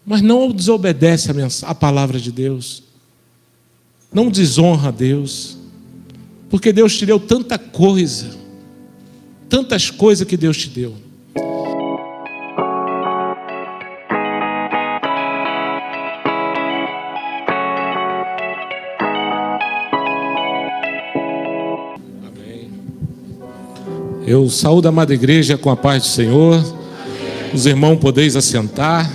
mas não desobedece a palavra de Deus, não desonra a Deus, porque Deus te deu tanta coisa, tantas coisas que Deus te deu. Amém. Eu saúdo a amada igreja com a paz do Senhor. Os irmãos podeis assentar.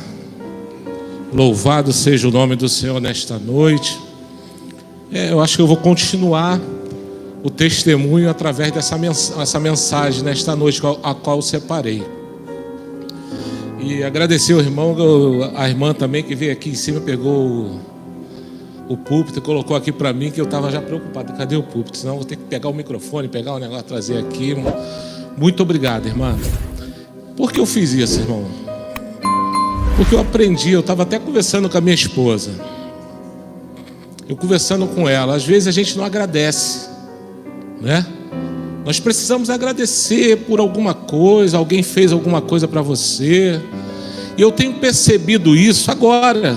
Louvado seja o nome do Senhor nesta noite. Eu acho que eu vou continuar o testemunho através dessa mensagem nesta noite, a qual eu separei. E agradecer ao irmão, a irmã também que veio aqui em cima, pegou o púlpito e colocou aqui para mim, que eu estava já preocupado. Cadê o púlpito? Senão eu vou ter que pegar o microfone, pegar o negócio, trazer aqui. Muito obrigado, irmã. Por que eu fiz isso, irmão? Porque eu aprendi, eu estava até conversando com a minha esposa. Eu conversando com ela, às vezes a gente não agradece, né? Nós precisamos agradecer por alguma coisa, alguém fez alguma coisa para você. E eu tenho percebido isso agora,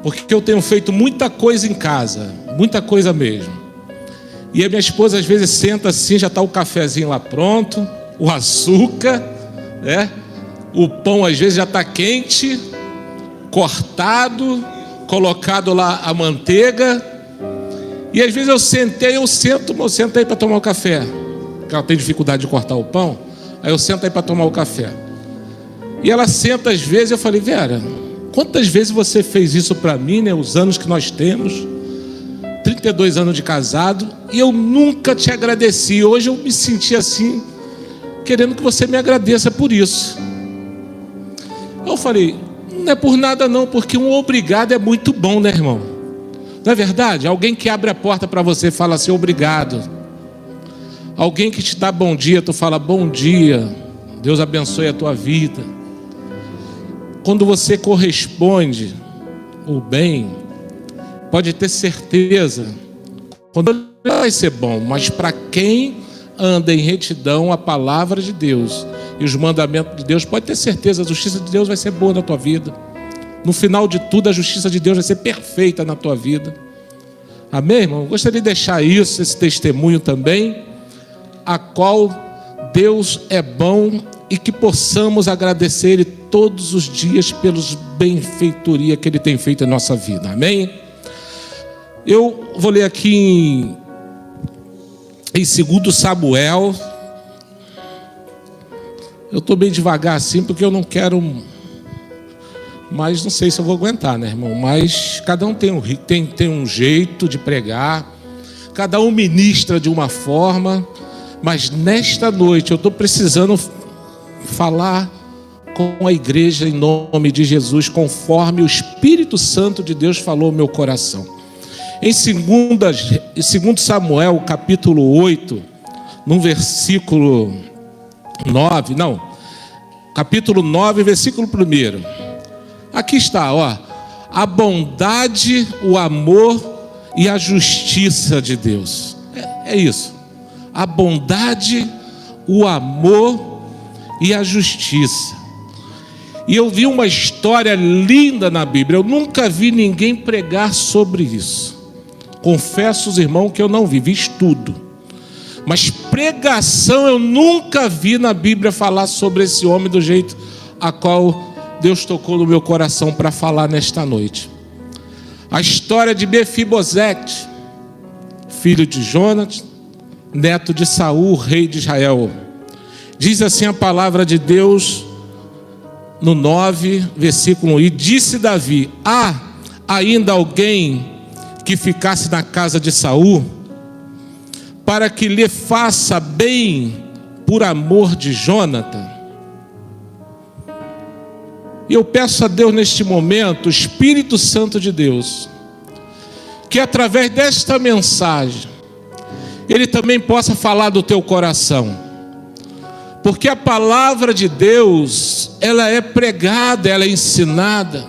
porque eu tenho feito muita coisa em casa, muita coisa mesmo. E a minha esposa às vezes senta assim, já está o cafezinho lá pronto, o açúcar, né? O pão às vezes já está quente, cortado, colocado lá a manteiga. E às vezes eu sento aí para tomar o café. Porque ela tem dificuldade de cortar o pão. Aí eu sento aí para tomar o café. E ela senta às vezes, eu falei: Vera, quantas vezes você fez isso para mim, né? Os anos que nós temos, 32 anos de casado, e eu nunca te agradeci. Hoje eu me senti assim, querendo que você me agradeça por isso. Eu falei: não é por nada não, porque um obrigado é muito bom, né, irmão? Não é verdade? Alguém que abre a porta para você fala assim: obrigado. Alguém que te dá bom dia, tu fala: bom dia, Deus abençoe a tua vida. Quando você corresponde o bem, pode ter certeza, quando vai ser bom, mas para quem anda em retidão, a palavra de Deus e os mandamentos de Deus, pode ter certeza, a justiça de Deus vai ser boa na tua vida. No final de tudo, a justiça de Deus vai ser perfeita na tua vida. Amém, irmão? Eu gostaria de deixar isso, esse testemunho também, a qual Deus é bom e que possamos agradecer Ele todos os dias pelos benfeitorias que Ele tem feito em nossa vida. Amém? Eu vou ler aqui em 2 Samuel. Eu estou bem devagar assim, porque eu não quero... Mas não sei se eu vou aguentar, né, irmão? Mas cada um tem um jeito de pregar. Cada um ministra de uma forma. Mas nesta noite eu estou precisando falar com a igreja em nome de Jesus, conforme o Espírito Santo de Deus falou no meu coração. Em 2 Samuel, capítulo 8, no versículo 9, não, capítulo 9, versículo 1. Aqui está, ó, a bondade, o amor e a justiça de Deus. É isso. A bondade, o amor e a justiça. E eu vi uma história linda na Bíblia. Eu nunca vi ninguém pregar sobre isso. Confesso aos irmãos que eu não vi estudo. Mas pregação eu nunca vi na Bíblia falar sobre esse homem do jeito a qual Deus tocou no meu coração para falar nesta noite. A história de Mefibosete, filho de Jonatas, neto de Saul, rei de Israel. Diz assim a palavra de Deus no 9, versículo 1. E disse Davi: há ainda alguém que ficasse na casa de Saul, para que lhe faça bem por amor de Jonatas? E eu peço a Deus neste momento, o Espírito Santo de Deus, que através desta mensagem, Ele também possa falar do teu coração. Porque a palavra de Deus, ela é pregada, ela é ensinada.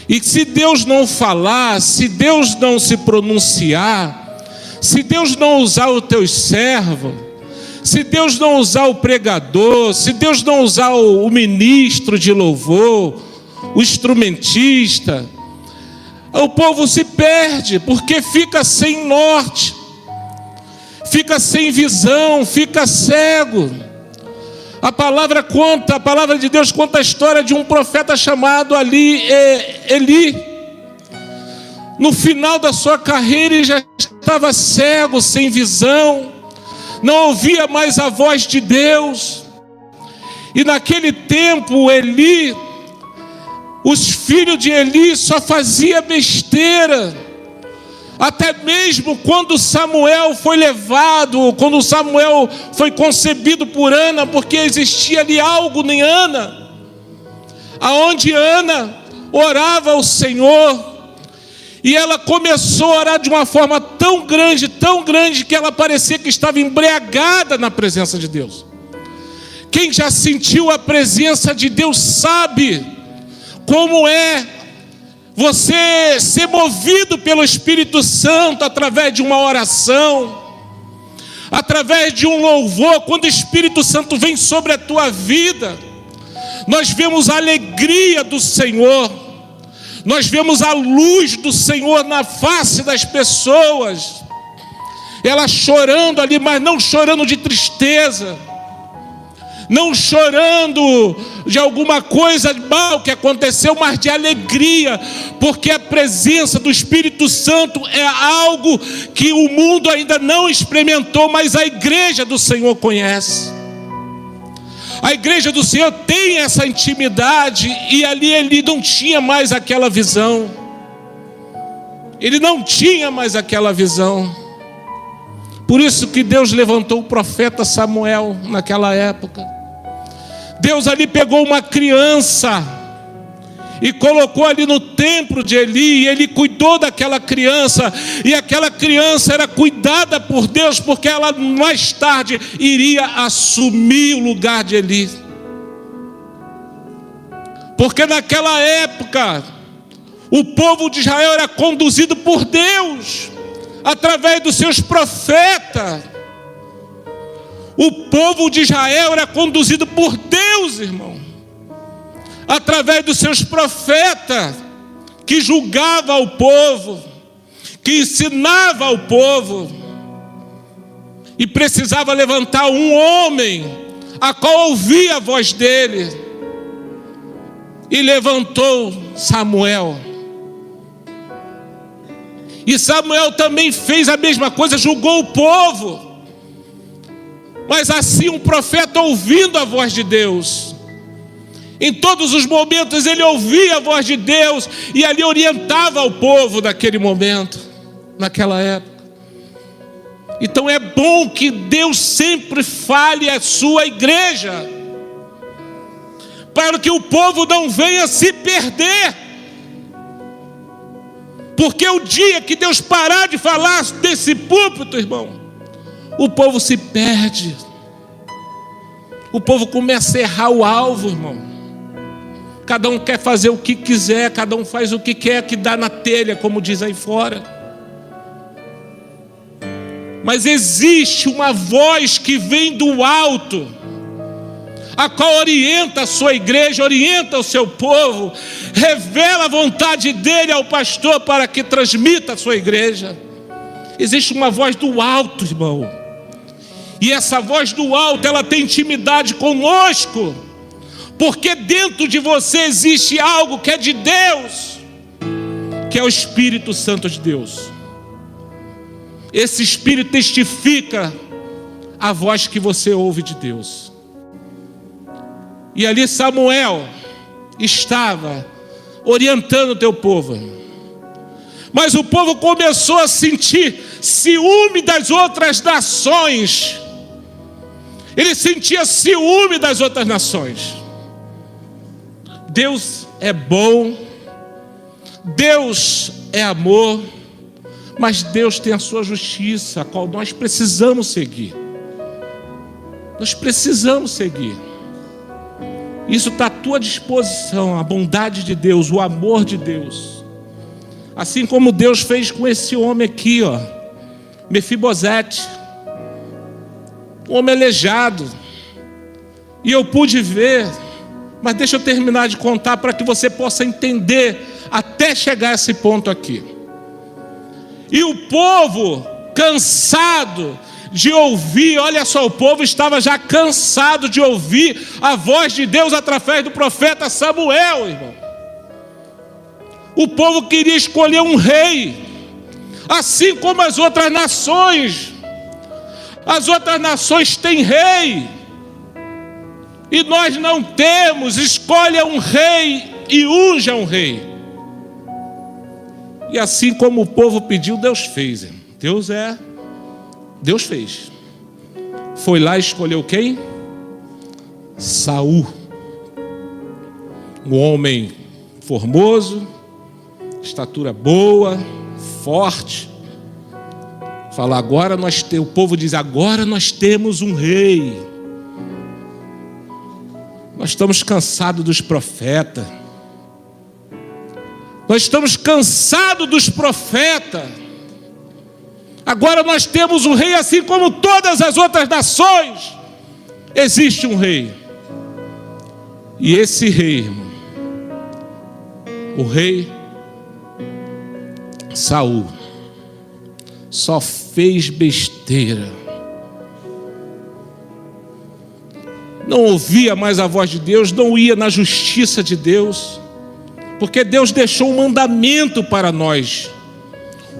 E se Deus não falar, se Deus não se pronunciar, se Deus não usar os teus servos, se Deus não usar o pregador, se Deus não usar o ministro de louvor, o instrumentista. O povo se perde porque fica sem norte, fica sem visão, fica cego. A palavra de Deus conta a história de um profeta chamado Eli. No final da sua carreira ele já estava cego, sem visão, não ouvia mais a voz de Deus. E naquele tempo Eli, os filhos de Eli só faziam besteira. Até mesmo quando Samuel foi levado, quando Samuel foi concebido por Ana, porque existia ali algo em Ana, aonde Ana orava ao Senhor, e ela começou a orar de uma forma tão grande, que ela parecia que estava embriagada na presença de Deus. Quem já sentiu a presença de Deus sabe como é você ser movido pelo Espírito Santo através de uma oração, através de um louvor. Quando o Espírito Santo vem sobre a tua vida, nós vemos a alegria do Senhor, nós vemos a luz do Senhor na face das pessoas, elas chorando ali, mas não chorando de tristeza, não chorando de alguma coisa mal que aconteceu, mas de alegria, porque a presença do Espírito Santo é algo que o mundo ainda não experimentou, mas a igreja do Senhor conhece. A igreja do Senhor tem essa intimidade, e ali ele não tinha mais aquela visão. Ele não tinha mais aquela visão. Por isso que Deus levantou o profeta Samuel naquela época. Deus ali pegou uma criança e colocou ali no templo de Eli, e ele cuidou daquela criança, e aquela criança era cuidada por Deus, porque ela mais tarde iria assumir o lugar de Eli. Porque naquela época o povo de Israel era conduzido por Deus através dos seus profetas. O povo de Israel era conduzido por Deus, irmão, através dos seus profetas, que julgava o povo, que ensinava ao povo, e precisava levantar um homem a qual ouvia a voz dele, e levantou Samuel. E Samuel também fez a mesma coisa, julgou o povo. Mas assim um profeta ouvindo a voz de Deus, em todos os momentos ele ouvia a voz de Deus, e ali orientava o povo naquele momento, naquela época. Então é bom que Deus sempre fale à sua igreja, para que o povo não venha se perder. Porque o dia que Deus parar de falar desse púlpito, irmão, o povo se perde. O povo começa a errar o alvo, irmão. Cada um quer fazer o que quiser, cada um faz o que quer, que dá na telha, como diz aí fora. Mas existe uma voz que vem do alto, a qual orienta a sua igreja, orienta o seu povo, revela a vontade dele ao pastor para que transmita a sua igreja. Existe uma voz do alto, irmão. E essa voz do alto, ela tem intimidade conosco, porque dentro de você existe algo que é de Deus, que é o Espírito Santo de Deus. Esse Espírito testifica a voz que você ouve de Deus. E ali Samuel estava orientando o teu povo, mas o povo começou a sentir ciúme das outras nações. Ele sentia ciúme das outras nações. Deus é bom, Deus é amor, mas Deus tem a sua justiça, a qual nós precisamos seguir. Nós precisamos seguir. Isso está à tua disposição, a bondade de Deus, o amor de Deus. Assim como Deus fez com esse homem aqui, ó, Mefibosete, um homem aleijado. E eu pude ver Mas deixa eu terminar de contar para que você possa entender até chegar a esse ponto aqui. E o povo, cansado de ouvir, olha só, o povo estava já cansado de ouvir a voz de Deus através do profeta Samuel, irmão. O povo queria escolher um rei, assim como as outras nações. As outras nações têm rei, e nós não temos. Escolha um rei e unja um rei. E assim como o povo pediu, Deus fez. Deus fez. Foi lá e escolheu quem? Saul. Um homem formoso, estatura boa, forte. Fala, agora o povo diz, agora nós temos um rei. Nós estamos cansados dos profetas. Nós estamos cansados dos profetas. Agora nós temos um rei, assim como todas as outras nações. Existe um rei. E esse rei, irmão, o rei Saul, só fez besteira. Não ouvia mais a voz de Deus, não ia na justiça de Deus, porque Deus deixou um mandamento para nós,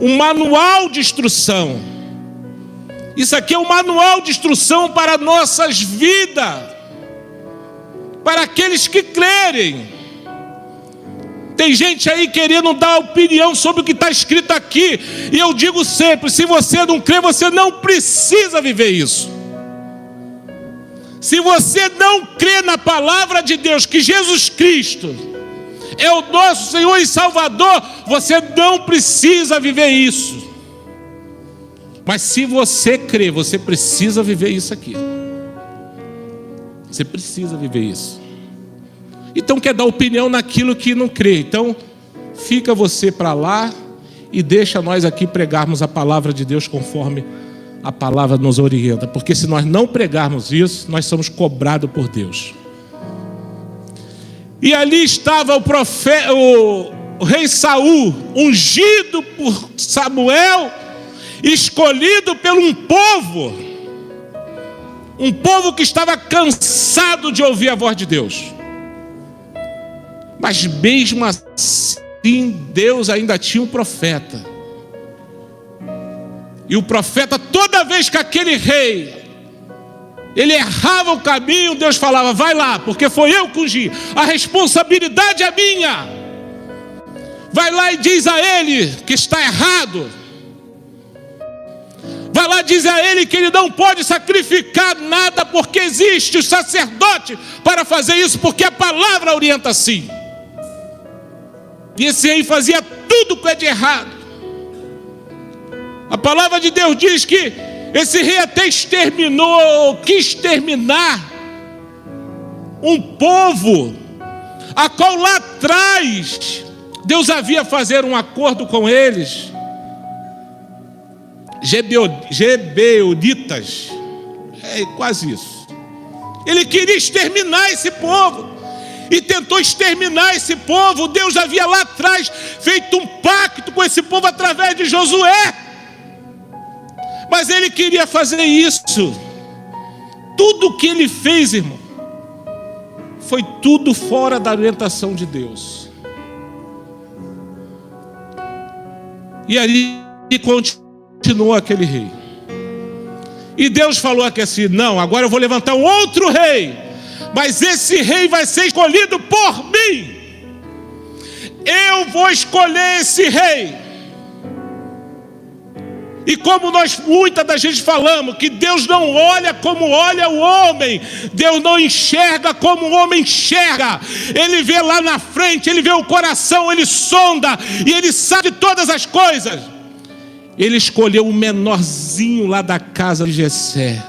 um manual de instrução. Isso aqui é um manual de instrução para nossas vidas, para aqueles que crerem. Tem gente aí querendo dar opinião sobre o que está escrito aqui, e eu digo sempre, se você não crê, você não precisa viver isso. Se você não crê na palavra de Deus, que Jesus Cristo é o nosso Senhor e Salvador, você não precisa viver isso. Mas se você crê, você precisa viver isso aqui. Você precisa viver isso. Então quer dar opinião naquilo que não crê. Então fica você para lá e deixa nós aqui pregarmos a palavra de Deus conforme a palavra nos orienta. Porque se nós não pregarmos isso, nós somos cobrados por Deus. E ali estava o rei Saul, ungido por Samuel, escolhido por um povo que estava cansado de ouvir a voz de Deus. Mas mesmo assim, Deus ainda tinha um profeta. E o profeta, toda vez que aquele rei, ele errava o caminho, Deus falava, vai lá, porque foi eu que ungi, a responsabilidade é minha. Vai lá e diz a ele que está errado. Vai lá e diz a ele que ele não pode sacrificar nada, porque existe o sacerdote para fazer isso, porque a palavra orienta assim. E esse rei fazia tudo que é de errado. A palavra de Deus diz que esse rei até quis exterminar um povo, a qual lá atrás Deus havia fazer um acordo com eles. Gibeonitas, é quase isso. Ele queria exterminar esse povo. E tentou exterminar esse povo. Deus havia lá atrás feito um pacto com esse povo através de Josué. Mas ele queria fazer isso. Tudo o que ele fez, irmão, foi tudo fora da orientação de Deus. E ali continuou aquele rei. E Deus falou aqui assim, não, agora eu vou levantar um outro rei. Mas esse rei vai ser escolhido por mim. Eu vou escolher esse rei. E como nós muitas das vezes falamos, que Deus não olha como olha o homem. Deus não enxerga como o homem enxerga. Ele vê lá na frente, ele vê o coração, ele sonda e ele sabe todas as coisas. Ele escolheu o menorzinho lá da casa de Jessé,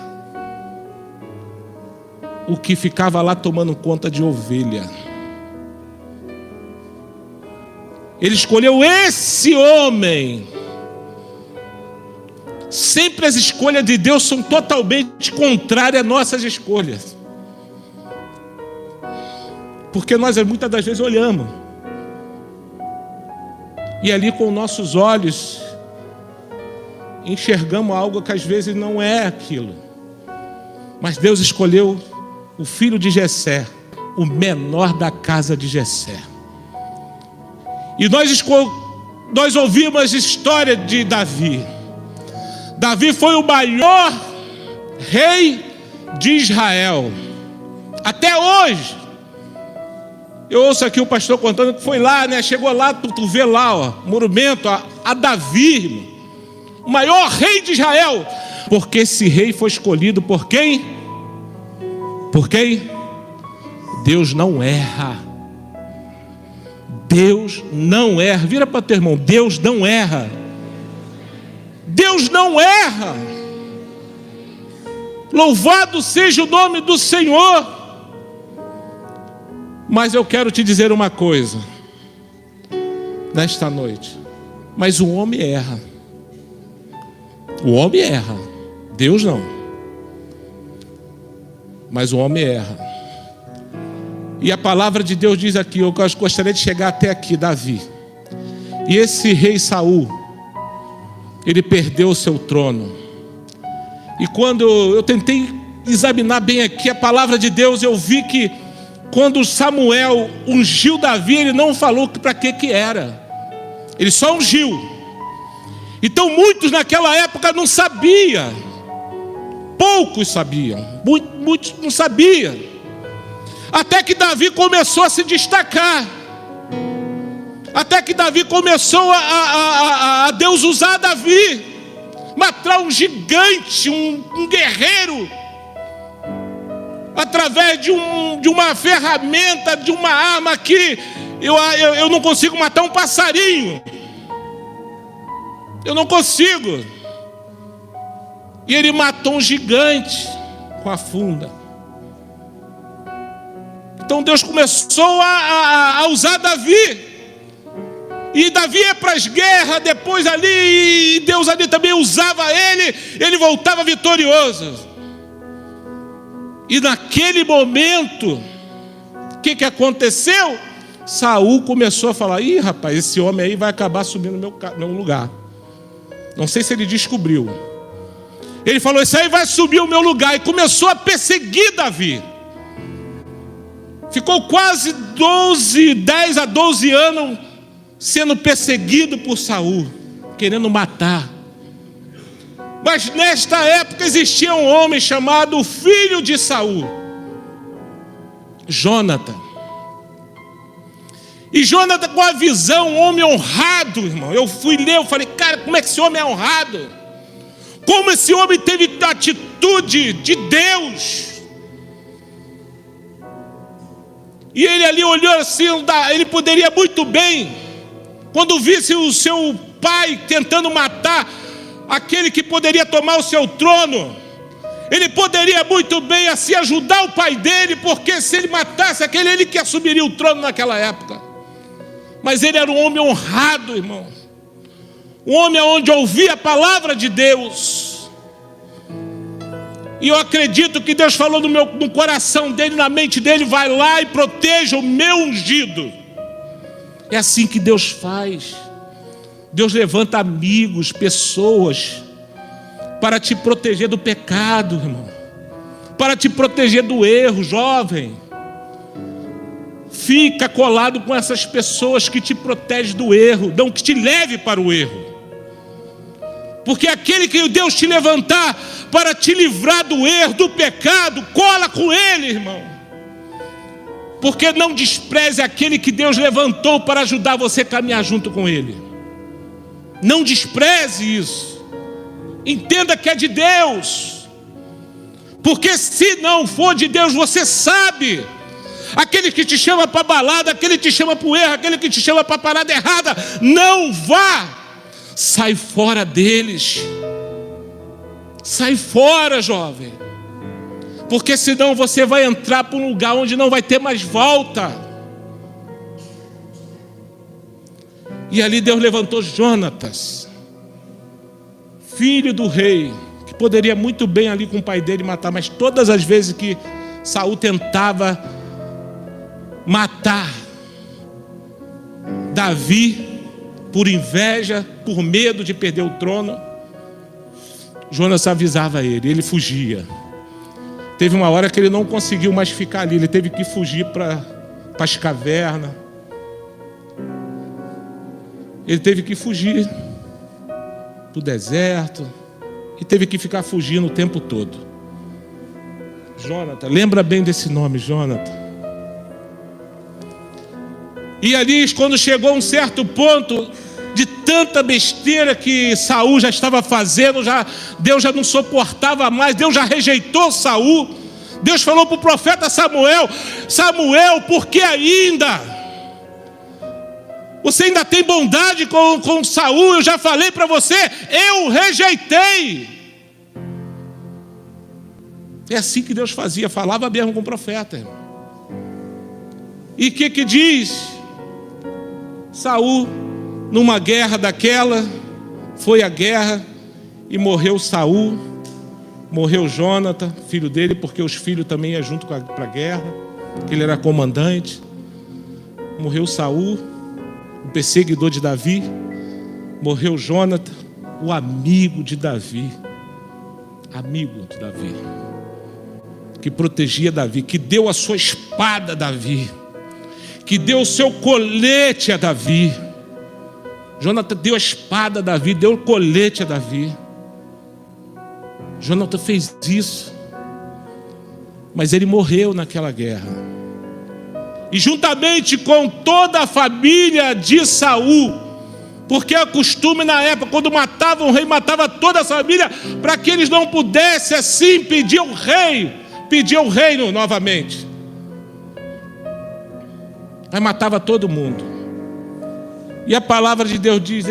o que ficava lá tomando conta de ovelha. Ele escolheu esse homem. Sempre as escolhas de Deus são totalmente contrárias às nossas escolhas. Porque nós muitas das vezes olhamos. E ali com nossos olhos enxergamos algo que às vezes não é aquilo. Mas Deus escolheu o filho de Jessé, o menor da casa de Jessé. E nós ouvimos a história de Davi. Davi foi o maior rei de Israel. Até hoje. Eu ouço aqui o pastor contando que foi lá, né? Chegou lá, tu vê lá, ó, monumento a Davi, irmão, o maior rei de Israel. Porque esse rei foi escolhido por quem? Por quem? Deus não erra. Deus não erra. Vira para o teu irmão, Deus não erra. Deus não erra. Louvado seja o nome do Senhor. Mas eu quero te dizer uma coisa nesta noite. Mas o homem erra. O homem erra. Deus não. Mas o homem erra. E a palavra de Deus diz aqui, eu gostaria de chegar até aqui, Davi. E esse rei Saul, ele perdeu o seu trono. E quando eu tentei examinar bem aqui a palavra de Deus, eu vi que quando Samuel ungiu Davi, ele não falou para que era. Ele só ungiu. Então muitos naquela época não sabiam. Poucos sabiam. Muitos não sabiam. Até que Davi começou a se destacar. Até que Davi começou a Deus usar Davi. Matar um gigante, um guerreiro. Através de uma ferramenta, de uma arma que eu não consigo matar um passarinho. Eu não consigo. E ele matou um gigante com a funda. Então Deus começou a usar Davi. E Davi ia para as guerras depois ali, e Deus ali também usava ele voltava vitorioso. E naquele momento, o que aconteceu? Saul começou a falar: ih, rapaz, esse homem aí vai acabar assumindo meu lugar. Não sei se ele descobriu. Ele falou: esse aí vai assumir o meu lugar. E começou a perseguir Davi. Ficou quase 10 a 12 anos sendo perseguido por Saul, querendo matar. Mas nesta época existia um homem chamado filho de Saul, Jonathan. E Jonathan, com a visão, um homem honrado, irmão. Eu fui ler, eu falei: cara, como é que esse homem é honrado? Como esse homem teve atitude de Deus? E ele ali olhou assim, ele poderia muito bem, quando visse o seu pai tentando matar aquele que poderia tomar o seu trono, ele poderia muito bem assim ajudar o pai dele, porque se ele matasse aquele, ele que assumiria o trono naquela época. Mas ele era um homem honrado, irmão. Um homem onde ouvia a palavra de Deus. E eu acredito que Deus falou no coração dele, na mente dele: vai lá e proteja o meu ungido. É assim que Deus faz. Deus levanta amigos, pessoas, para te proteger do pecado, irmão. Para te proteger do erro, jovem. Fica colado com essas pessoas que te protegem do erro, não que te leve para o erro. Porque aquele que Deus te levantar para te livrar do erro, do pecado, cola com ele, irmão. Porque não despreze aquele que Deus levantou para ajudar você a caminhar junto com ele. Não despreze isso. Entenda que é de Deus. Porque se não for de Deus, você sabe. Aquele que te chama para balada, aquele que te chama para o erro, aquele que te chama para a parada errada, não vá. Sai fora deles. Sai fora, jovem. Porque senão você vai entrar para um lugar onde não vai ter mais volta. E ali Deus levantou Jonatas, filho do rei, que poderia muito bem ali com o pai dele matar, mas todas as vezes que Saul tentava matar Davi por inveja, por medo de perder o trono, Jonas avisava ele fugia. Teve uma hora que ele não conseguiu mais ficar ali, ele teve que fugir para as cavernas. Ele teve que fugir para o deserto e teve que ficar fugindo o tempo todo. Jonathan, lembra bem desse nome, Jonathan. E ali, quando chegou a um certo ponto de tanta besteira que Saul já estava fazendo, Deus já não suportava mais, Deus já rejeitou Saul. Deus falou para o profeta Samuel: Samuel, por que ainda? Você ainda tem bondade com Saul? Eu já falei para você, eu rejeitei. É assim que Deus fazia, falava mesmo com o profeta. E o que diz? Saul, numa guerra daquela, foi à guerra e morreu Saul, morreu Jonathan, filho dele, porque os filhos também iam junto para a guerra, que ele era comandante. Morreu Saul, o perseguidor de Davi. Morreu Jonathan, o amigo de Davi. Amigo de Davi, que protegia Davi, que deu a sua espada a Davi, que deu o seu colete a Davi. Jonathan deu a espada a Davi, deu o colete a Davi. Jonathan fez isso, mas ele morreu naquela guerra. E juntamente com toda a família de Saul, porque é costume na época, quando matava um rei, matava toda a família, para que eles não pudessem assim pedir o reino novamente. Aí matava todo mundo. E a palavra de Deus diz: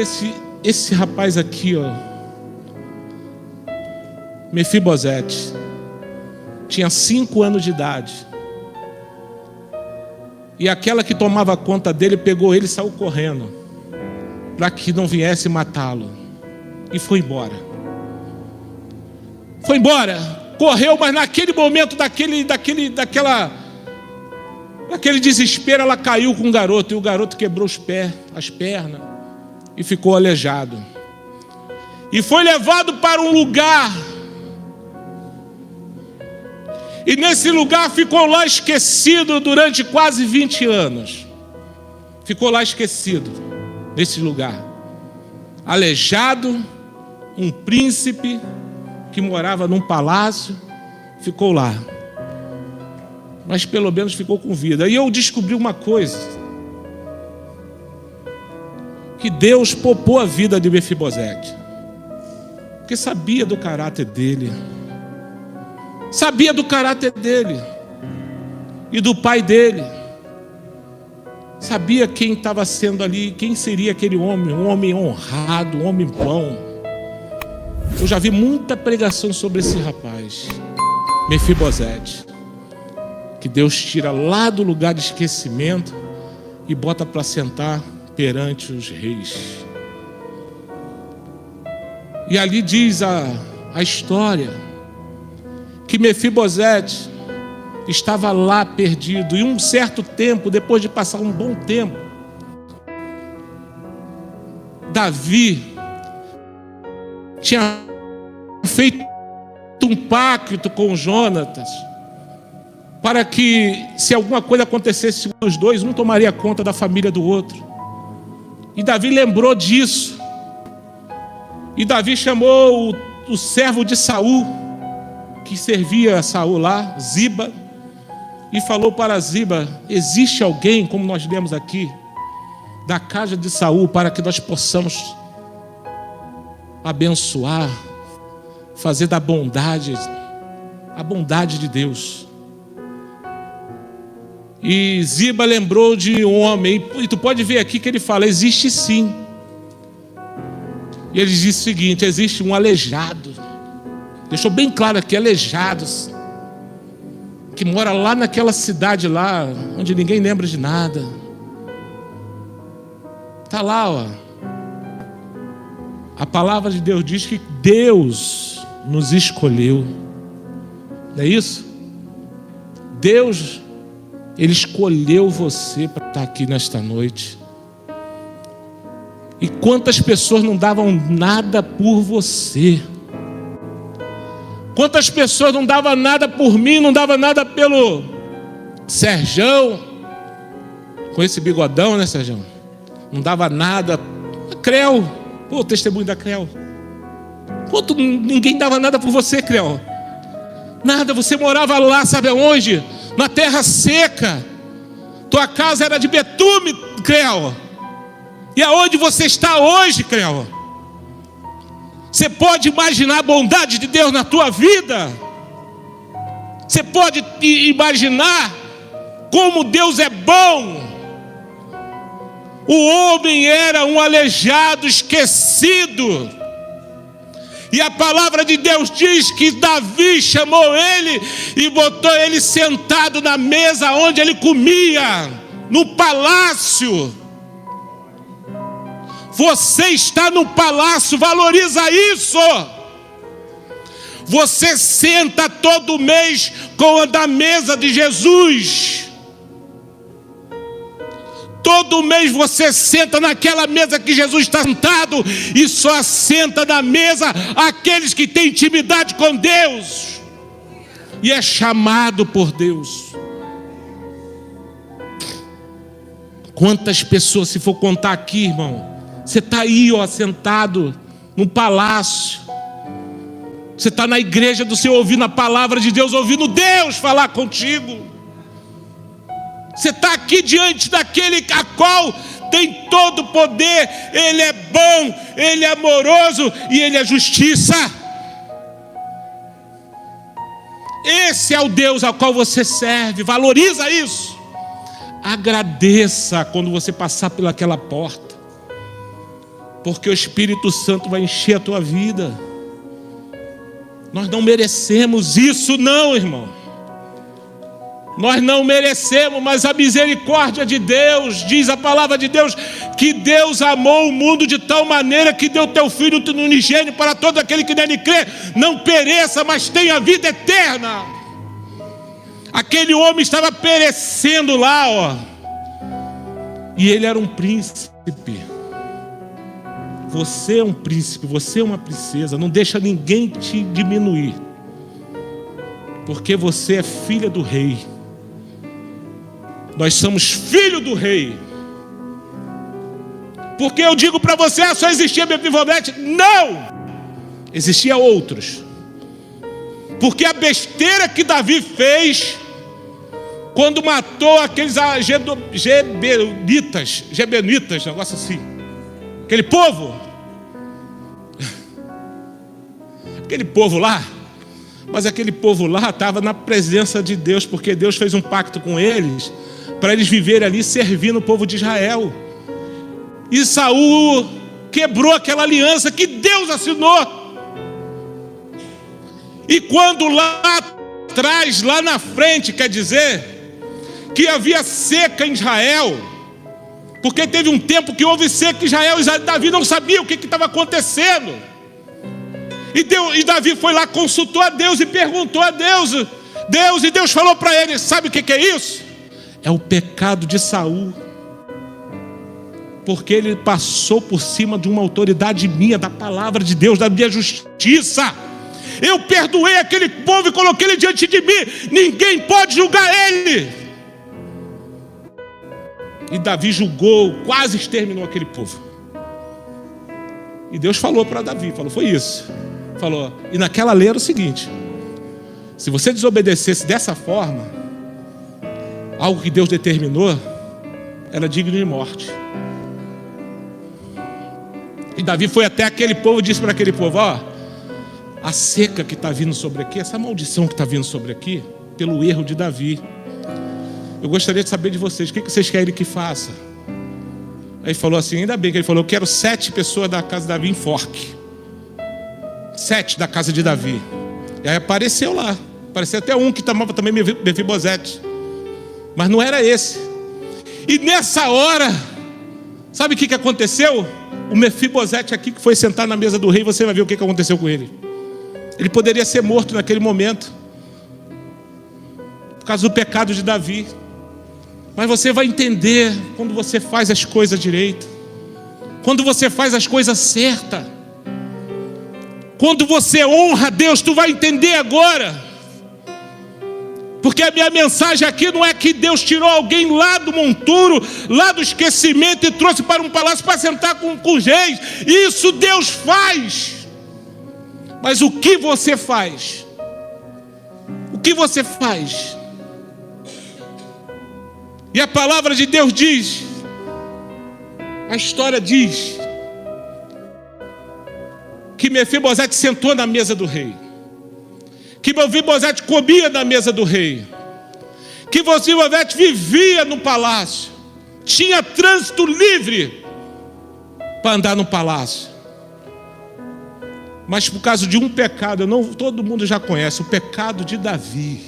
esse rapaz aqui, Mefibosete, tinha 5 anos de idade. E aquela que tomava conta dele pegou ele e saiu correndo, para que não viesse matá-lo. E foi embora. Foi embora, correu, mas naquele momento, daquele desespero, ela caiu com o garoto, e o garoto quebrou as pernas, e ficou aleijado. E foi levado para um lugar, e nesse lugar ficou lá esquecido durante quase 20 anos. Ficou lá esquecido, nesse lugar. Aleijado, um príncipe que morava num palácio, ficou lá. Mas pelo menos ficou com vida. E eu descobri uma coisa: que Deus poupou a vida de Mefibosete, porque sabia do caráter dele. Sabia do caráter dele e do pai dele. Sabia quem estava sendo ali, quem seria aquele homem, um homem honrado, um homem bom. Eu já vi muita pregação sobre esse rapaz, Mefibosete, que Deus tira lá do lugar de esquecimento e bota para sentar perante os reis. E ali diz a história que Mefibosete estava lá perdido, e um certo tempo, depois de passar um bom tempo, Davi tinha feito um pacto com Jonatas, para que, se alguma coisa acontecesse com os dois, um tomaria conta da família do outro. E Davi lembrou disso, e Davi chamou o servo de Saul, que servia a Saul lá, Ziba, e falou para Ziba: existe alguém, como nós lemos aqui, da casa de Saul, para que nós possamos abençoar, fazer da bondade, a bondade de Deus. E Ziba lembrou de um homem, e tu pode ver aqui que ele fala: existe sim. E ele diz o seguinte: existe um aleijado, deixou bem claro aqui, alejados, que mora lá naquela cidade lá, onde ninguém lembra de nada. Está lá, a palavra de Deus diz que Deus nos escolheu. Não é isso? Deus, Ele escolheu você para estar aqui nesta noite. E quantas pessoas não davam nada por você? Quantas pessoas não davam nada por mim, não davam nada pelo Serjão, com esse bigodão, né, Serjão? Não dava nada. A Creu, pô, o testemunho da Creu. Quanto ninguém dava nada por você, Creu? Nada, você morava lá, sabe aonde? Na terra seca. Tua casa era de betume, Creu. E aonde você está hoje, Creu? Você pode imaginar a bondade de Deus na tua vida? Você pode imaginar como Deus é bom? O homem era um aleijado, esquecido. E a palavra de Deus diz que Davi chamou ele e botou ele sentado na mesa onde ele comia, no palácio. Você está no palácio, valoriza isso. Você senta todo mês na mesa de Jesus. Todo mês você senta naquela mesa que Jesus está sentado, e só senta na mesa aqueles que têm intimidade com Deus e é chamado por Deus. Quantas pessoas, se for contar aqui, irmão, você está aí, ó, sentado no palácio. Você está na igreja do Senhor, ouvindo a palavra de Deus, ouvindo Deus falar contigo. Você está aqui diante daquele a qual tem todo o poder. Ele é bom, Ele é amoroso e Ele é justiça. Esse é o Deus ao qual você serve. Valoriza isso. Agradeça quando você passar pelaquela porta, porque o Espírito Santo vai encher a tua vida. Nós não merecemos isso não, irmão. Nós não merecemos, mas a misericórdia de Deus, diz a palavra de Deus, que Deus amou o mundo de tal maneira que deu teu Filho unigênito para todo aquele que nele crê, não pereça, mas tenha vida eterna. Aquele homem estava perecendo lá, ó, e ele era um príncipe. Você é um príncipe, você é uma princesa. Não deixa ninguém te diminuir, porque você é filha do rei. Nós somos filho do rei. Porque eu digo para você, só existia Mefibosete? Não! Existia outros. Porque a besteira que Davi fez quando matou aqueles Gebenitas, negócio assim, aquele povo lá, mas aquele povo lá estava na presença de Deus, porque Deus fez um pacto com eles, para eles viverem ali servindo o povo de Israel. E Saul quebrou aquela aliança que Deus assinou. E quando lá atrás, lá na frente, quer dizer que havia seca em Israel, porque teve um tempo que houve seca em Israel, e Davi não sabia o que estava acontecendo. E Davi foi lá, consultou a Deus e perguntou a Deus, e Deus falou para ele: sabe o que é isso? É o pecado de Saul, porque ele passou por cima de uma autoridade minha, da palavra de Deus, da minha justiça. Eu perdoei aquele povo e coloquei ele diante de mim, ninguém pode julgar ele. E Davi julgou, quase exterminou aquele povo. E Deus falou para Davi, foi isso. Falou, e naquela lei era o seguinte: se você desobedecesse dessa forma, algo que Deus determinou, era digno de morte. E Davi foi até aquele povo e disse para aquele povo: ó, a seca que está vindo sobre aqui, essa maldição que está vindo sobre aqui, pelo erro de Davi. Eu gostaria de saber de vocês, o que vocês querem que faça? Aí ele falou assim, ainda bem que ele falou: eu quero 7 pessoas da casa de Davi em forque. 7 da casa de Davi. E aí apareceu lá, apareceu até um que tomava também Mefibosete, mas não era esse. E nessa hora, sabe o que aconteceu? O Mefibosete aqui, que foi sentar na mesa do rei, você vai ver o que aconteceu com ele. Ele poderia ser morto naquele momento, por causa do pecado de Davi. Mas você vai entender quando você faz as coisas direito, quando você faz as coisas certas, quando você honra a Deus. Tu vai entender agora. Porque a minha mensagem aqui não é que Deus tirou alguém lá do monturo, lá do esquecimento e trouxe para um palácio para sentar com os reis. Isso Deus faz. Mas o que você faz? O que você faz? E a palavra de Deus diz, a história diz, que Mefibosete sentou na mesa do rei, que Mefibosete comia na mesa do rei, que Mefibosete vivia no palácio, tinha trânsito livre para andar no palácio. Mas por causa de um pecado, todo mundo já conhece, o pecado de Davi.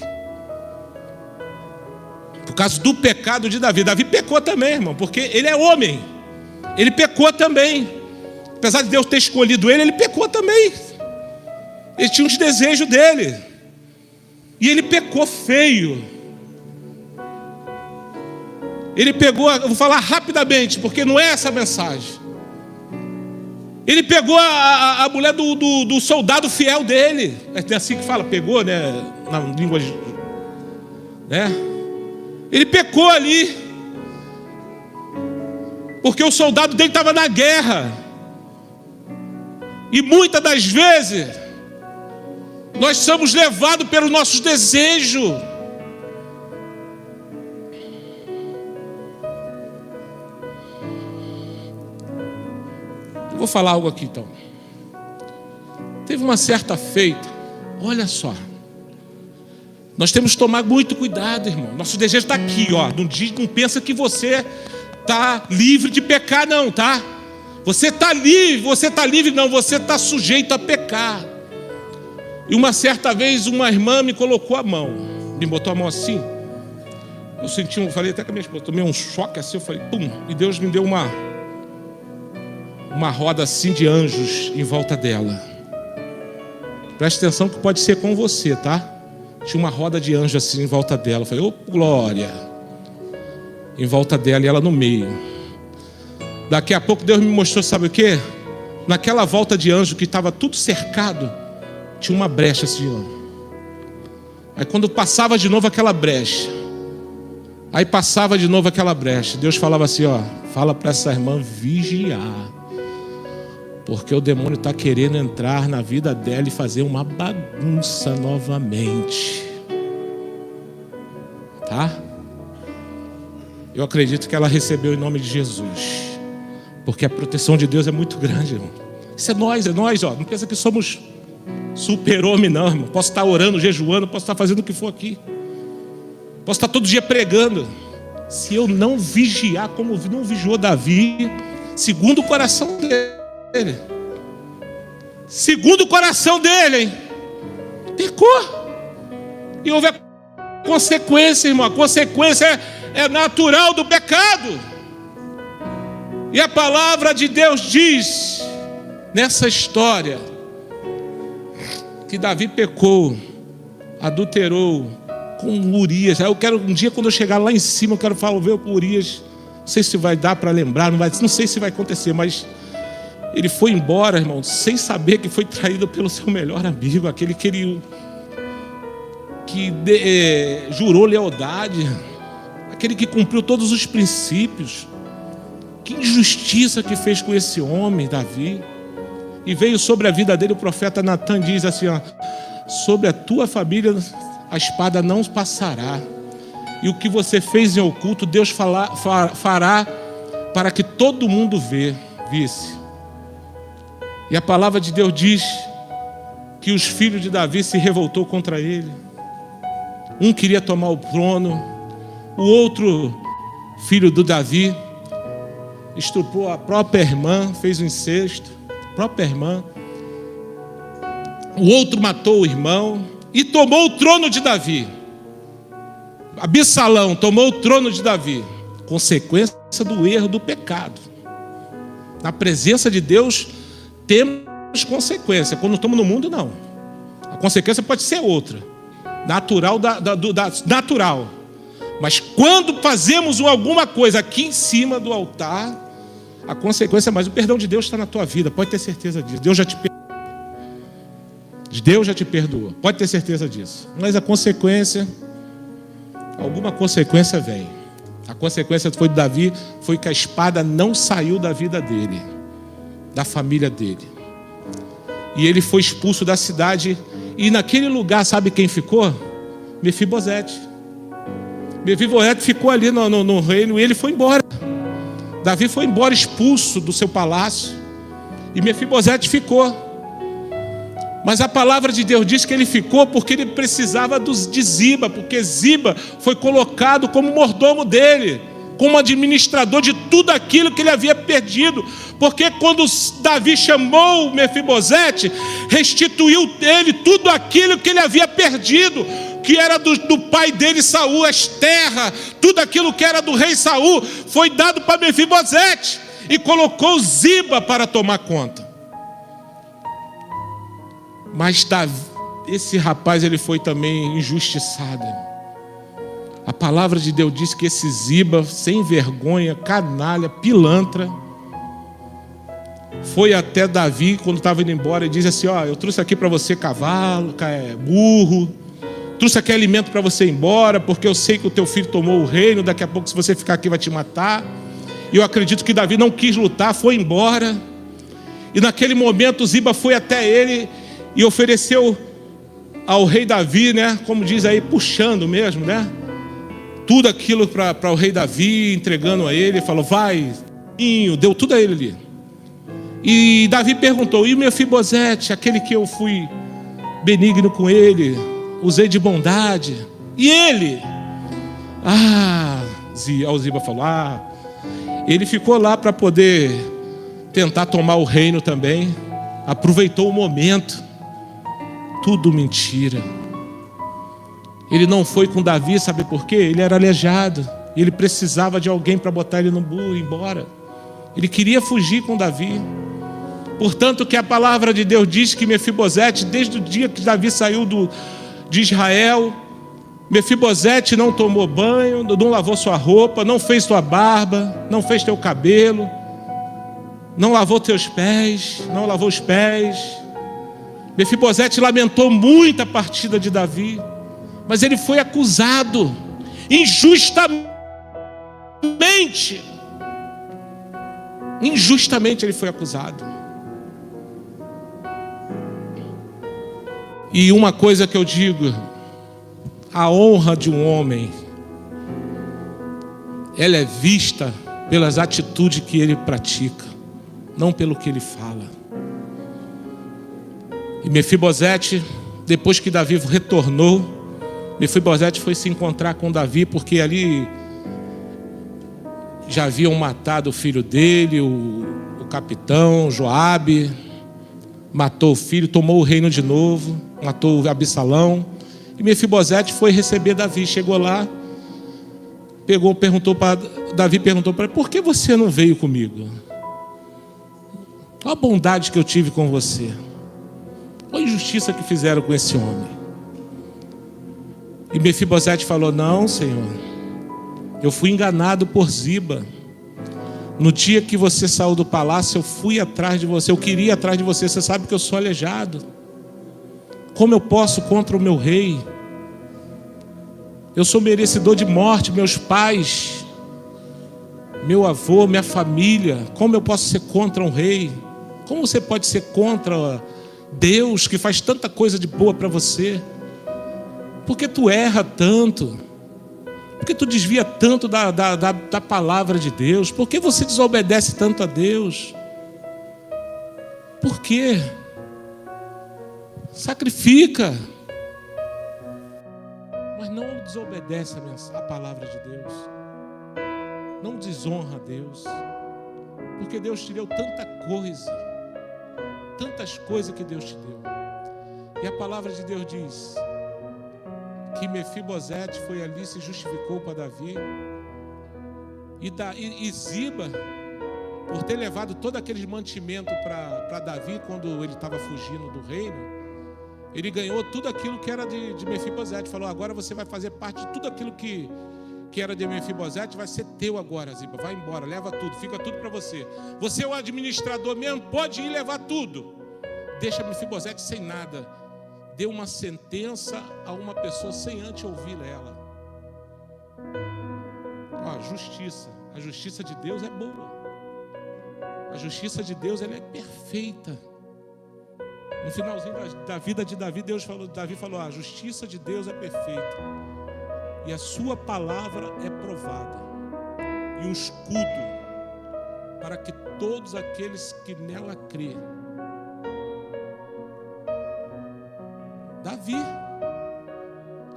Por causa do pecado de Davi. Davi pecou também, irmão, porque ele é homem. Ele pecou também. Apesar de Deus ter escolhido ele, ele pecou também. Ele tinha uns desejos dele. E ele pecou feio. Ele pegou, eu vou falar rapidamente, porque não é essa a mensagem. Ele pegou a mulher do soldado fiel dele. É assim que fala, pegou, né? Na língua, né? Ele pecou ali. Porque o soldado dele estava na guerra. E muitas das vezes nós somos levados pelos nossos desejos. Eu vou falar algo aqui então. Teve uma certa feita, olha só. Nós temos que tomar muito cuidado, irmão. Nosso desejo está aqui, ó. Não pensa que você está livre de pecar, não, tá? Você está livre, não, você está sujeito a pecar. E uma certa vez uma irmã me colocou a mão, me botou a mão assim. Eu senti, falei até com a minha esposa, tomei um choque assim, eu falei, pum, e Deus me deu uma roda assim de anjos em volta dela. Preste atenção que pode ser com você, tá? Tinha uma roda de anjos assim em volta dela. Eu falei, ô glória! Em volta dela e ela no meio. Daqui a pouco Deus me mostrou, sabe o quê? Naquela volta de anjo que estava tudo cercado, tinha uma brecha assim, ó. Aí quando passava de novo aquela brecha, Deus falava assim, ó, fala para essa irmã vigiar, porque o demônio está querendo entrar na vida dela e fazer uma bagunça novamente. Tá? Eu acredito que ela recebeu em nome de Jesus, porque a proteção de Deus é muito grande, irmão. Isso é nós, ó. Não pensa que somos super-homem, não, irmão. Posso estar orando, jejuando, posso estar fazendo o que for aqui, posso estar todo dia pregando. Se eu não vigiar como não vigiou Davi, segundo o coração dele, hein? Pecou. E houve a consequência, irmão. A consequência é natural do pecado. E a palavra de Deus diz nessa história que Davi pecou, adulterou com Urias. Aí eu quero, um dia quando eu chegar lá em cima, eu quero falar, ver o Urias. Não sei se vai dar para lembrar, não sei se vai acontecer, mas ele foi embora, irmão, sem saber que foi traído pelo seu melhor amigo, aquele que ele jurou lealdade, aquele que cumpriu todos os princípios. Que injustiça que fez com esse homem, Davi. E veio sobre a vida dele, o profeta Natan diz assim, ó, sobre a tua família a espada não passará, e o que você fez em oculto Deus fará para que todo mundo visse. E a palavra de Deus diz que os filhos de Davi se revoltou contra ele. Um queria tomar o trono, o outro filho do Davi estuprou a própria irmã, fez um incesto, a própria irmã. O outro matou o irmão e tomou o trono de Davi. Absalão tomou o trono de Davi, consequência do erro, do pecado. Na presença de Deus temos consequência. Quando estamos no mundo, não. A consequência pode ser outra, natural, natural. Mas quando fazemos alguma coisa aqui em cima do altar, a consequência é mais. O perdão de Deus está na tua vida, pode ter certeza disso. Deus já te perdoou, pode ter certeza disso. Mas a consequência, alguma consequência vem. A consequência foi de Davi, foi que a espada não saiu da vida dele, da família dele. E ele foi expulso da cidade. E naquele lugar, sabe quem ficou? Mefibosete. Mefibosete ficou ali no reino e ele foi embora. Davi foi embora expulso do seu palácio. E Mefibosete ficou. Mas a palavra de Deus diz que ele ficou porque ele precisava de Ziba. Porque Ziba foi colocado como mordomo dele, como administrador de tudo aquilo que ele havia perdido. Porque quando Davi chamou Mefibosete, restituiu ele tudo aquilo que ele havia perdido, que era do pai dele Saul, as terras, tudo aquilo que era do rei Saul, foi dado para Mefibosete, e colocou Ziba para tomar conta. Mas Davi, esse rapaz, ele foi também injustiçado. A palavra de Deus diz que esse Ziba, sem vergonha, canalha, pilantra, foi até Davi quando estava indo embora e disse assim: ó, eu trouxe aqui para você cavalo, burro, trouxe aqui alimento para você ir embora, porque eu sei que o teu filho tomou o reino, daqui a pouco se você ficar aqui vai te matar. E eu acredito que Davi não quis lutar, foi embora. E naquele momento Ziba foi até ele e ofereceu ao rei Davi, né, como diz aí, puxando mesmo, né, tudo aquilo para o rei Davi, entregando a ele, falou: vai, deu tudo a ele ali. E Davi perguntou: e o Mefibosete, aquele que eu fui benigno com ele, usei de bondade, e ele? O Ziba falou: ele ficou lá para poder tentar tomar o reino também, aproveitou o momento. Tudo mentira. Ele não foi com Davi, sabe por quê? Ele era aleijado, e ele precisava de alguém para botar ele no burro e ir embora. Ele queria fugir com Davi. Portanto, que a palavra de Deus diz que Mefibosete, desde o dia que Davi saiu de Israel, Mefibosete não tomou banho, não lavou sua roupa, não fez sua barba, não fez teu cabelo, não lavou teus pés, não lavou os pés. Mefibosete lamentou muito a partida de Davi, mas ele foi acusado injustamente. Injustamente ele foi acusado. E uma coisa que eu digo: a honra de um homem, ela é vista pelas atitudes que ele pratica, não pelo que ele fala. E Mefibosete, depois que Davi retornou, Mefibosete foi se encontrar com Davi, porque ali já haviam matado o filho dele, o capitão Joabe, matou o filho, tomou o reino de novo, matou Absalão. E Mefibosete foi receber Davi, chegou lá, Davi perguntou para ele: por que você não veio comigo? Olha a bondade que eu tive com você, olha a injustiça que fizeram com esse homem. E Mefibosete falou: não, Senhor, eu fui enganado por Ziba. No dia que você saiu do palácio, eu fui atrás de você, eu queria ir atrás de você. Você sabe que eu sou aleijado. Como eu posso contra o meu rei? Eu sou merecedor de morte, meus pais, meu avô, minha família. Como eu posso ser contra um rei? Como você pode ser contra Deus, que faz tanta coisa de boa para você? Por que tu erra tanto? Por que tu desvia tanto da palavra de Deus? Por que você desobedece tanto a Deus? Por quê? Sacrifica, mas não desobedece a palavra de Deus. Não desonra a Deus, porque Deus te deu tanta coisa, tantas coisas que Deus te deu. E a palavra de Deus diz que Mefibosete foi ali, se justificou para Davi. E Ziba, por ter levado todo aquele mantimento para Davi quando ele estava fugindo do reino, ele ganhou tudo aquilo que era de Mefibosete. Falou: agora você vai fazer parte de tudo aquilo que que era de Mefibosete vai ser teu agora, Ziba. Vai embora, leva tudo, fica tudo para você. Você é o administrador mesmo, pode ir levar tudo. Deixa Mefibosete sem nada. Deu uma sentença a uma pessoa sem antes ouvir ela. Justiça. A justiça de Deus é boa. A justiça de Deus, ela é perfeita. No finalzinho da vida de Davi, Davi falou, a justiça de Deus é perfeita. E a sua palavra é provada. E um escudo para que todos aqueles que nela crêem. Davi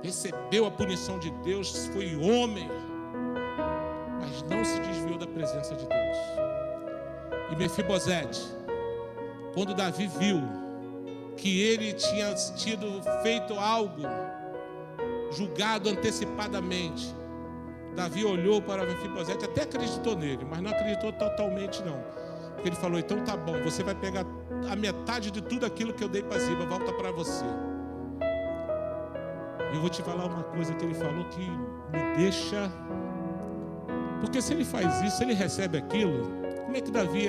recebeu a punição de Deus, foi homem, mas não se desviou da presença de Deus. E Mefibosete, quando Davi viu que ele tinha tido feito algo, julgado antecipadamente, Davi olhou para Mefibosete, até acreditou nele, mas não acreditou totalmente não. Porque ele falou, então tá bom, você vai pegar a metade de tudo aquilo que eu dei para Ziba, volta para você. Eu vou te falar uma coisa que ele falou que me deixa... Porque se ele faz isso, se ele recebe aquilo, como é que Davi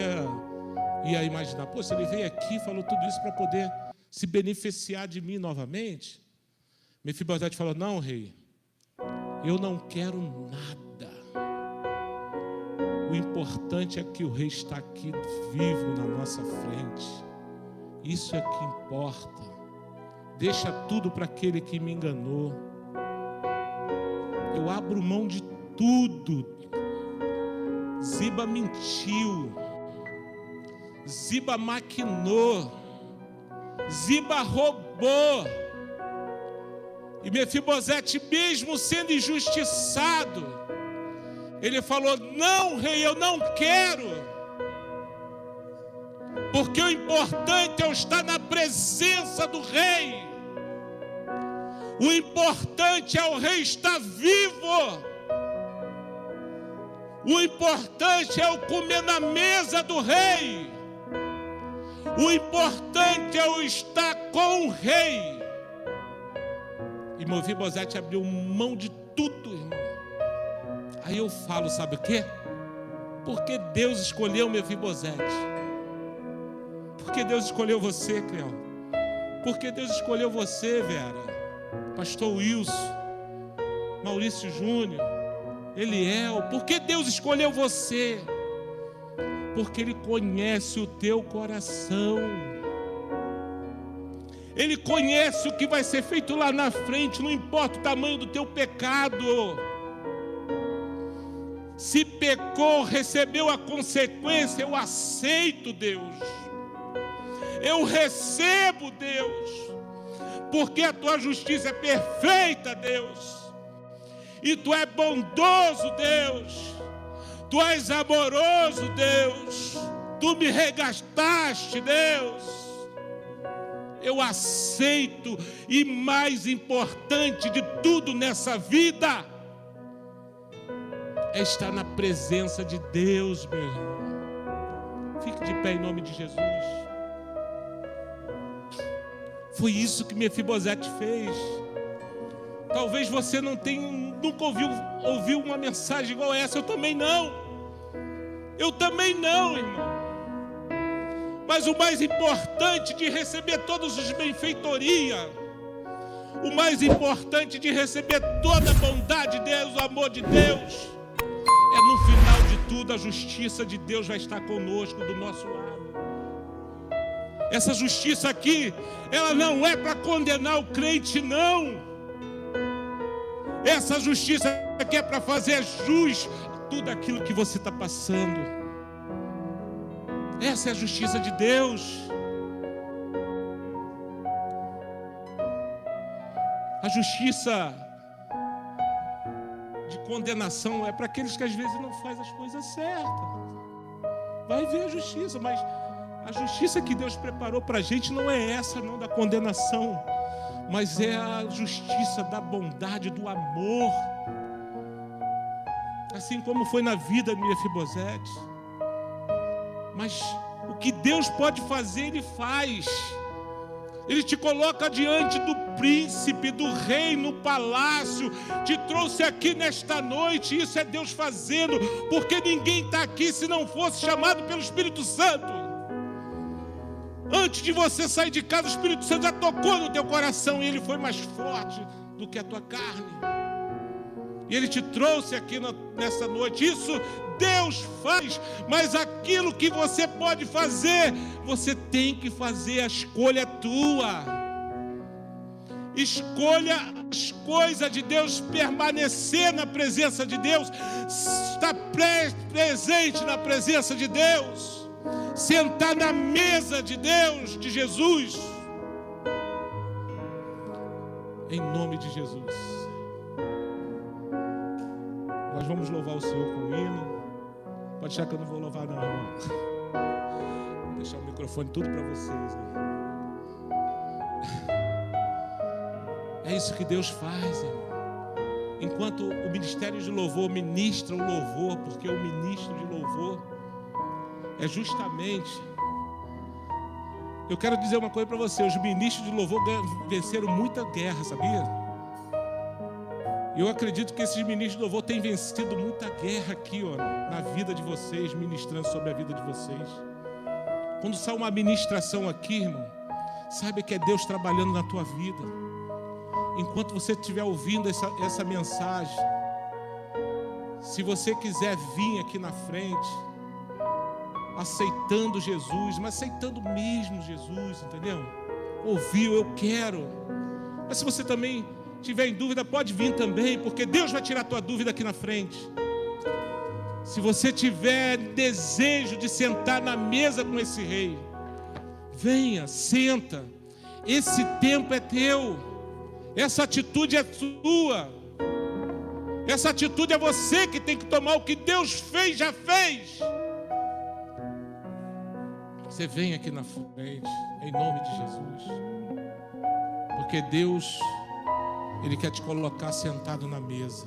ia imaginar? Pô, se ele veio aqui e falou tudo isso para poder se beneficiar de mim novamente? Mefibosete falou, não, rei, eu não quero nada. O importante é que o rei está aqui vivo na nossa frente. Isso é que importa. Deixa tudo para aquele que me enganou. Eu abro mão de tudo. Ziba mentiu. Ziba maquinou. Ziba roubou. E Mefibosete, mesmo sendo injustiçado, ele falou, não, rei, eu não quero. Porque o importante é eu estar na presença do rei. O importante é o rei estar vivo. O importante é eu comer na mesa do rei. O importante é eu estar com o rei. E Mefibosete abriu mão de tudo, irmão. Aí eu falo, sabe o quê? Porque Deus escolheu Mefibosete. Porque Deus escolheu você, Cleão. Porque Deus escolheu você, Vera, Pastor Wilson, Maurício Júnior, Eliel. Porque Deus escolheu você? Porque Ele conhece o teu coração. Ele conhece o que vai ser feito lá na frente. Não importa o tamanho do teu pecado. Se pecou, recebeu a consequência. Eu aceito, Deus. Eu recebo, Deus, porque a tua justiça é perfeita, Deus, e tu é bondoso, Deus, tu és amoroso, Deus, tu me resgataste, Deus. Eu aceito, e mais importante de tudo nessa vida é estar na presença de Deus, meu irmão. Fique de pé em nome de Jesus. Foi isso que Mefibosete fez. Talvez você nunca ouviu uma mensagem igual essa. Eu também não. Eu também não, irmão. Mas o mais importante de receber todos os benfeitorias, o mais importante de receber toda a bondade de Deus, o amor de Deus, é no final de tudo a justiça de Deus vai estar conosco, do nosso lado. Essa justiça aqui, ela não é para condenar o crente, não. Essa justiça aqui é para fazer jus a tudo aquilo que você está passando. Essa é a justiça de Deus. A justiça de condenação é para aqueles que às vezes não fazem as coisas certas. Vai ver a justiça, mas a justiça que Deus preparou para a gente não é essa, não, da condenação, mas é a justiça da bondade, do amor. Assim como foi na vida de Mefibosete. Mas o que Deus pode fazer, Ele faz. Ele te coloca diante do príncipe, do rei no palácio, te trouxe aqui nesta noite. Isso é Deus fazendo, porque ninguém está aqui se não fosse chamado pelo Espírito Santo. Antes de você sair de casa, o Espírito Santo já tocou no teu coração e ele foi mais forte do que a tua carne. E ele te trouxe aqui nessa noite. Isso Deus faz, mas aquilo que você pode fazer, você tem que fazer. A escolha é tua. Escolha as coisas de Deus, permanecer na presença de Deus, estar presente na presença de Deus, sentar na mesa de Deus, de Jesus. Em nome de Jesus. Nós vamos louvar o Senhor com o hino. Pode achar que eu não vou louvar, não, irmão. Vou deixar o microfone tudo para vocês. Hein? É isso que Deus faz, irmão. Enquanto o ministério de louvor ministra o louvor, porque o ministro de louvor é justamente... Eu quero dizer uma coisa para você. Os ministros de louvor venceram muita guerra, sabia? Eu acredito que esses ministros de louvor têm vencido muita guerra aqui, ó, na vida de vocês, ministrando sobre a vida de vocês. Quando sai uma ministração aqui, irmão, saiba que é Deus trabalhando na tua vida. Enquanto você estiver ouvindo essa mensagem, se você quiser vir aqui na frente, aceitando Jesus, mas aceitando mesmo Jesus, entendeu? Ouviu, eu quero. Mas se você também tiver em dúvida, pode vir também, porque Deus vai tirar a tua dúvida aqui na frente. Se você tiver desejo de sentar na mesa com esse rei, venha, senta. Esse tempo é teu. Essa atitude é sua. Essa atitude é você que tem que tomar. O que Deus fez, já fez. Você vem aqui na frente, em nome de Jesus. Porque Deus, Ele quer te colocar sentado na mesa.